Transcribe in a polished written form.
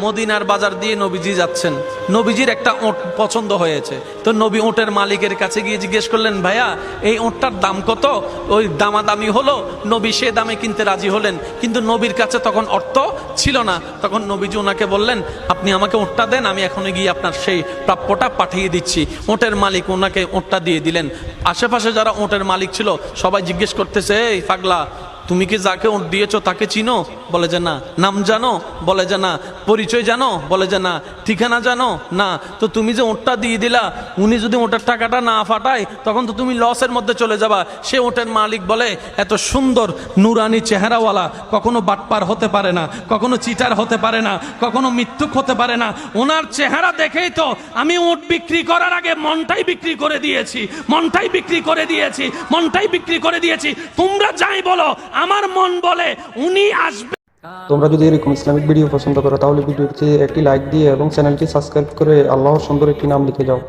মদিনার বাজার দিয়ে নবীজি যাচ্ছেন, নবীজির একটা ওট পছন্দ হয়েছে। তো নবী ওটের মালিকের কাছে গিয়ে জিজ্ঞেস করলেন, ভাইয়া এই ওটটার দাম কত? ওই দামাদামি হলো, নবী সে দামে কিনতে রাজি হলেন, কিন্তু নবীর কাছে তখন অর্থ ছিল না। তখন নবীজি ওনাকে বললেন, আপনি আমাকে ওটটা দেন, আমি এখনই গিয়ে আপনার সেই প্রাপ্যটা পাঠিয়ে দিচ্ছি। ওটের মালিক ওনাকে ওটটা দিয়ে দিলেন। আশেপাশে যারা ওটের মালিক ছিল সবাই জিজ্ঞেস করতেছে, এই পাগলা, তুমি কি যাকে ওট দিয়েছো তাকে চিনো? বলে যে না। নাম জানো? বলে যে না। পরিচয় জানো? বলে যে না। ঠিকানা জানো? না। তো তুমি যে ওটটা দিয়ে দিলা, উনি যদি ওটার টাকাটা না ফাটায় তখন তো তুমি লসের মধ্যে চলে যাবা। সে ওটের মালিক বলে, এত সুন্দর নুরানি চেহারাওয়ালা কখনো বাটপার হতে পারে না, কখনো চিটার হতে পারে না, কখনো মিথ্যুক হতে পারে না। ওনার চেহারা দেখেই তো আমি ওট বিক্রি করার আগে মনটাই বিক্রি করে দিয়েছি, মনটাই বিক্রি করে দিয়েছি, মনটাই বিক্রি করে দিয়েছি। তোমরা যাই বলো, আমার মন বলে উনি আসবে। তোমরা যদি এরকম ইসলামিক ভিডিও পছন্দ করো তাহলে ভিডিওতে একটি লাইক দিয়ে এবং চ্যানেলটি সাবস্ক্রাইব করে আল্লাহর সুন্দর একটি নাম লিখে যাও।